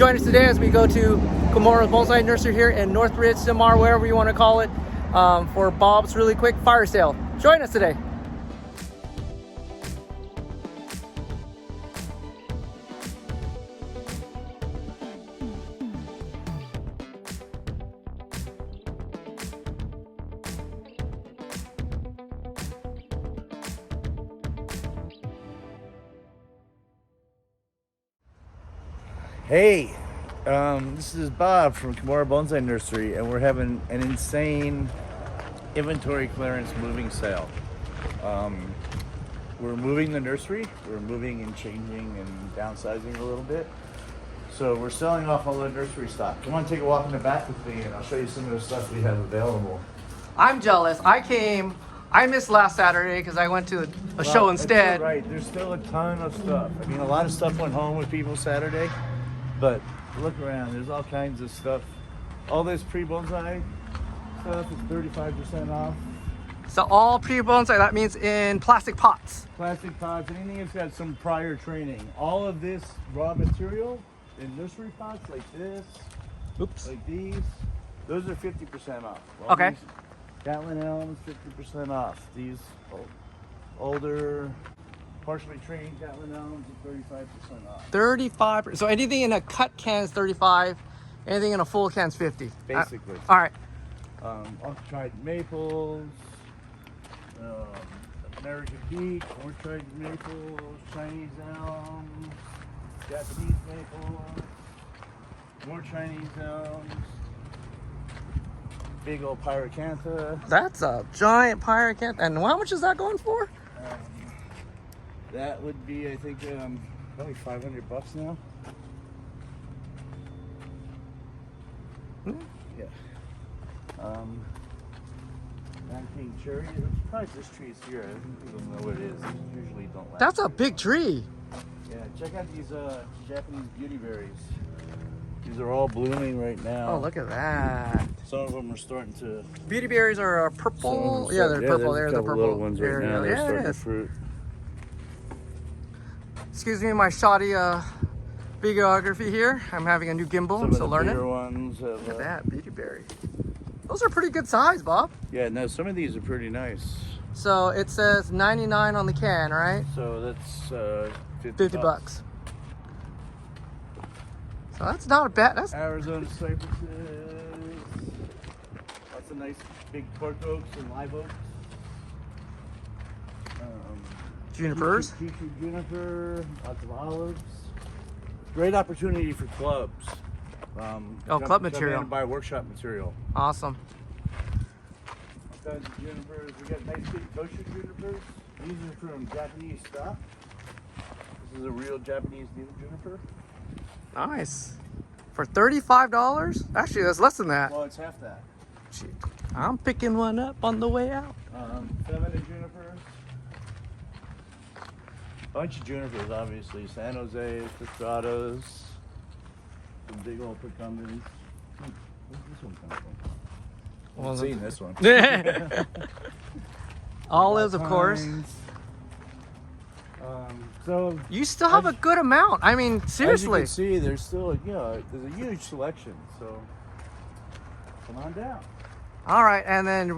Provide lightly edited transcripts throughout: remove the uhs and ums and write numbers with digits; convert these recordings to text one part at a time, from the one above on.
join us today as we go to Kimura Bonsai Nursery here in Northridge, Simar, wherever you want to call it, for Bob's really quick fire sale. Join us today. Hey, this is Bob from Kimura Bonsai Nursery, and we're having an insane inventory clearance moving sale. We're moving the nursery. We're moving and changing and downsizing a little bit. So we're selling off all the nursery stock. Come on, take a walk in the back with me, and I'll show you some of the stuff we have available. I'm jealous. I missed last Saturday because I went to a show instead. Right, there's still a ton of stuff. I mean, a lot of stuff went home with people Saturday. But look around, there's all kinds of stuff. All this pre-bonsai stuff is 35% off. So all pre-bonsai, that means in plastic pots. Plastic pots, anything that's got some prior training. All of this raw material in nursery pots like this, like these, those are 50% off. All Okay. these Gatlin elms, 50% off. These older, partially trained Gatlin elms are 35% off. 35%. So anything in a cut can is 35. Anything in a full can is 50. Basically. All right. Off-tried maples, American beech, orange-tried maples, Chinese elms, Japanese maples, more Chinese elms, big old pyracantha. That's a giant pyracantha. And how much is that going for? That would be, I think, probably $500 now. Yeah. Nanking cherry. I'm surprised this tree is here. I think people know what it is. They usually don't last. That's a big tree. Yeah, check out these Japanese beauty berries. These are all blooming right now. Oh, look at that. Some of them are starting to. Beauty berries are purple. Yeah, they're purple. There's the purple. Little ones right now. They're starting to fruit. Excuse me, my shoddy videography here. I'm having a new gimbal. I'm still learning. Ones have, look at that beauty berry. Those are pretty good size, Bob. Yeah, no, some of these are pretty nice. So it says 99 on the can, right? So that's 50 bucks. So that's not a bad. That's Arizona cypresses. Lots of nice big cork oaks and live oaks. junipers. Juniper, lots of olives. Great opportunity for clubs. Club material. Come in and buy workshop material. Awesome. All kinds of junipers. We got nice big kosher junipers. These are from Japanese stock. This is a real Japanese juniper. Nice. For $35? Actually, that's less than that. Well, it's half that. Gee, I'm picking one up on the way out. 7 junipers. Bunch of junipers, obviously. San Jose, Castrados. Some big old procumbens. Where's this one come from? Well, I've seen this one. Olives, of course. So you still have a good amount. I mean, seriously. As you can see, there's still, there's a huge selection. So come on down. All right, and then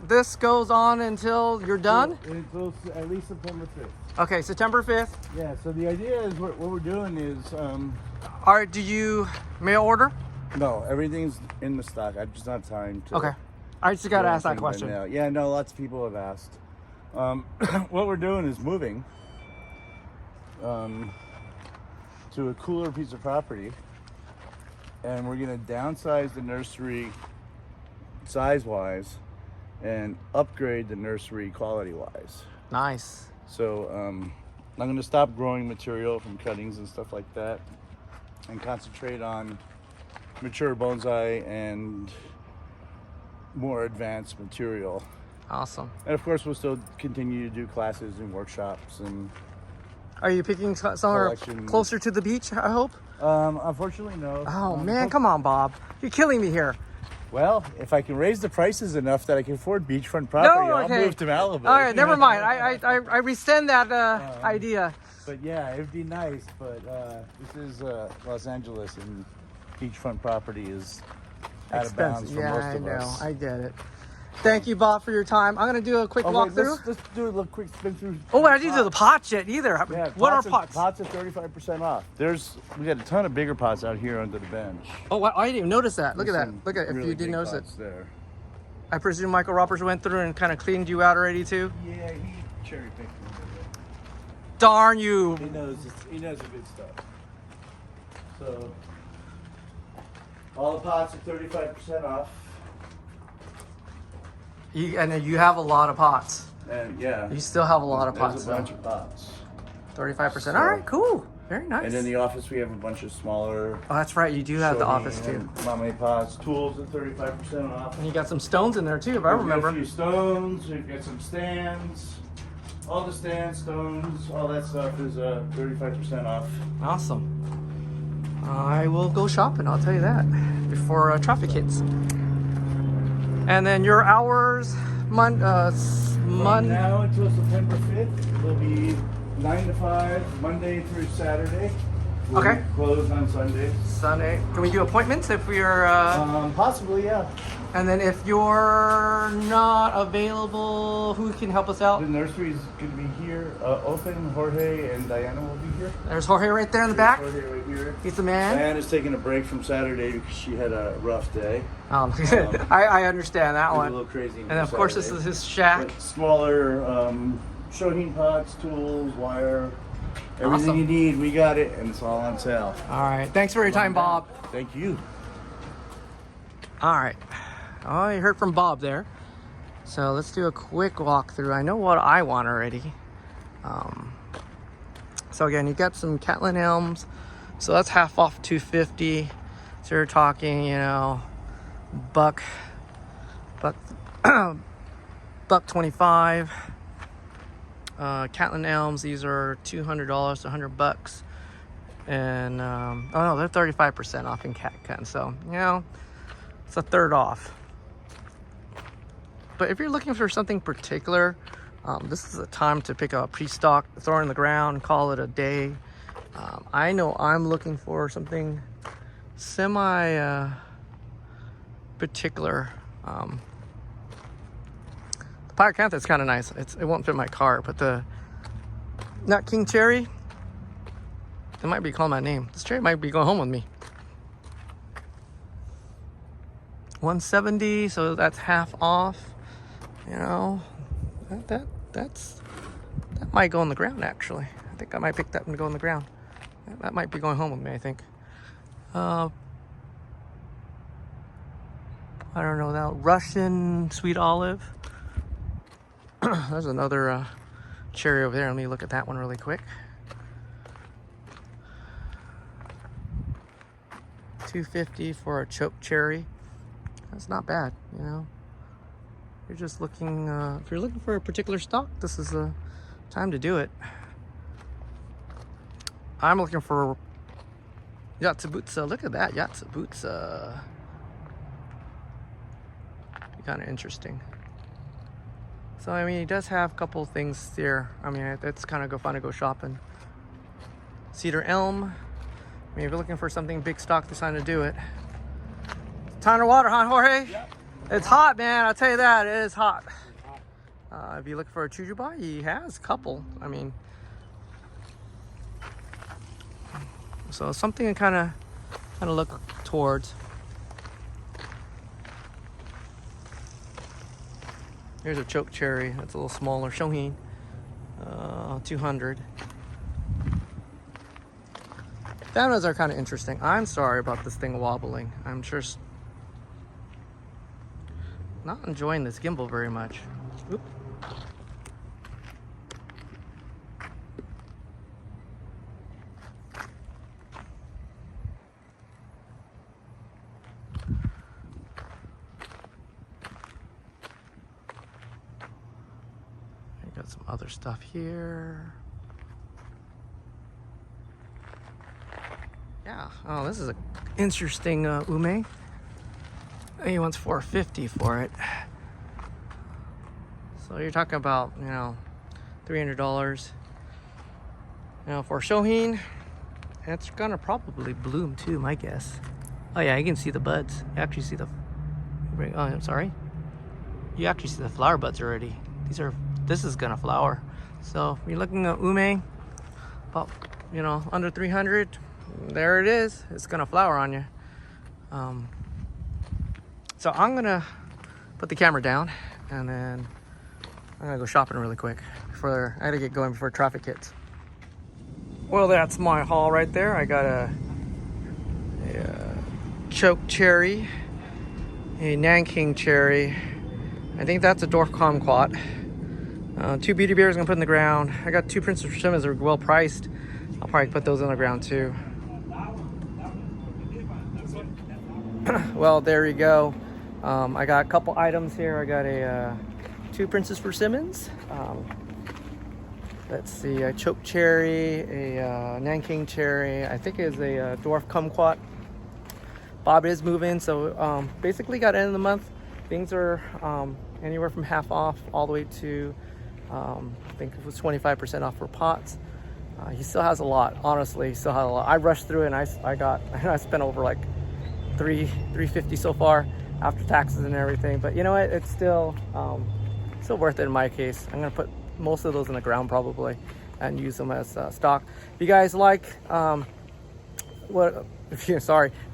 this goes on until you're done? Until at least September 5th. Okay, September 5th. Yeah, so the idea is what we're doing is... All right, do you mail order? No, everything's in the stock. I just don't have time to... Okay. I just got to ask that question. Yeah, no, lots of people have asked. What we're doing is moving to a cooler piece of property, and we're going to downsize the nursery size-wise and upgrade the nursery quality-wise. Nice. So I'm going to stop growing material from cuttings and stuff like that and concentrate on mature bonsai and more advanced material. Awesome. And of course, we'll still continue to do classes and workshops. And are you picking somewhere closer to the beach, I hope? Unfortunately, no. Oh, man, come on, Bob. You're killing me here. Well, if I can raise the prices enough that I can afford beachfront property, I'll move to Malibu. All right, never mind. I rescind that idea. But yeah, it'd be nice. But this is Los Angeles, and beachfront property is out of bounds for most of us. I get it. Thank you, Bob, for your time. I'm gonna do a quick walkthrough. Let's do a little quick spin through. Oh, I didn't do the pots yet either. Yeah, what are pots? Pots are 35% off. We got a ton of bigger pots out here under the bench. Oh, I didn't even notice that. Look at that. Look at if you didn't notice it. There. I presume Michael Roberts went through and kind of cleaned you out already too. Yeah, he cherry picked a little bit. Darn you! He knows the good stuff. So all the pots are 35% off. And then you have a lot of pots. And yeah, you still have a lot of pots. There's a bunch of pots. 35%. All right, cool. Very nice. And in the office, we have a bunch of smaller. Oh, that's right. You do have the office too. Mame pots, tools at 35% off. And you got some stones in there too, if I remember. We've got a few stones. We've got some stands. All the stands, stones, all that stuff is 35% off. Awesome. I will go shopping. I'll tell you that before traffic hits. And then your hours, From now until September 5th, will be 9 to 5, Monday through Saturday. We'll Okay. Closed on Sundays. Sunday. Can we do appointments if we're? Possibly, yeah. And then if you're not available, who can help us out? The nursery's going to be here, open. Jorge and Diana will be here. There's Jorge right there in the back. Jorge right here. He's the man. Diana's taking a break from Saturday because she had a rough day. I understand that one. A little crazy. And of course, this is his shack. But smaller Shohin pots, tools, wire, everything Awesome. you need. We got it, and it's all on sale. All right. Thanks for your time, Bob. Thank you. All right. Oh, you heard from Bob there. So let's do a quick walkthrough. I know what I want already. So again, you got some Catlin elms. So that's half off $250. So you're talking, you know, buck 25. Catlin elms, these are $200 to $100. And oh no, they're 35% off in Catkin. So, you know, it's a third off. But if you're looking for something particular, this is a time to pick up a pre-stock, throw it in the ground, call it a day. I know I'm looking for something semi particular. The Pyracantha is kind of nice. It won't fit my car, but the Nut King Cherry, it might be calling my name. This cherry might be going home with me. 170, so that's half off. You know, that might go on the ground actually. I think I might pick that and go on the ground. That might be going home with me, I think. I don't know, that Russian sweet olive. There's another cherry over there. Let me look at that one really quick. $250 for a choke cherry. That's not bad, you know. You're just looking, if you're looking for a particular stock, this is the time to do it. I'm looking for Yatsubutsa. Look at that, Yatsubutsa. Kind of interesting. So, I mean, he does have a couple things there. I mean, it's kind of fun to go shopping. Cedar elm. I mean, if you're looking for something big stock, this time to do it. Time to water, huh, Jorge? Yep. It's hot, man. I'll tell you that. It is hot. If you look for a Chujubai, he has a couple. I mean, so something to kind of look towards. Here's a choke cherry. That's a little smaller. Shohin, 200. Phantoms are kind of interesting. I'm sorry about this thing wobbling. I'm sure not enjoying this gimbal very much. Oop. Got some other stuff here. Yeah. Oh, this is an interesting ume. He wants $450 for it. So you're talking about, you know, $300. Now for Shohin, it's gonna probably bloom too, my guess. Oh yeah, you can see the buds. You actually see the, oh, I'm sorry. You actually see the flower buds already. This is gonna flower. So if you're looking at ume, about, you know, under 300, there it is. It's gonna flower on you. So I'm gonna put the camera down and then I'm gonna go shopping really quick before I gotta get going before traffic hits. Well, that's my haul right there. I got a choke cherry, a Nanking cherry. I think that's a dwarf kumquat. 2 beauty bears I'm gonna put in the ground. I got 2 Princess persimmons that are well priced. I'll probably put those in the ground too. Well, there you go. I got a couple items here. I got a 2 Princess persimmons. Let's see, a choke cherry, a Nanking cherry. I think is a dwarf kumquat. Bob is moving, so basically got end of the month. Things are anywhere from half off all the way to I think it was 25% off for pots. He still has a lot, honestly. He still has a lot. I rushed through it and I spent over like $350 so far after taxes and everything. But you know what? It's still worth it in my case. I'm gonna put most of those in the ground probably and use them as stock. If you guys like if you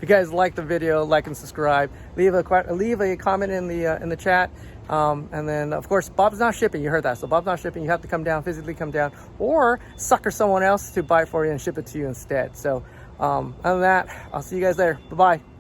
guys like the video, like and subscribe. Leave a comment in the chat. And then of course Bob's not shipping. You heard that. So Bob's not shipping. You have to come down, physically come down, or sucker someone else to buy it for you and ship it to you instead. So other than that, I'll see you guys there. Bye bye.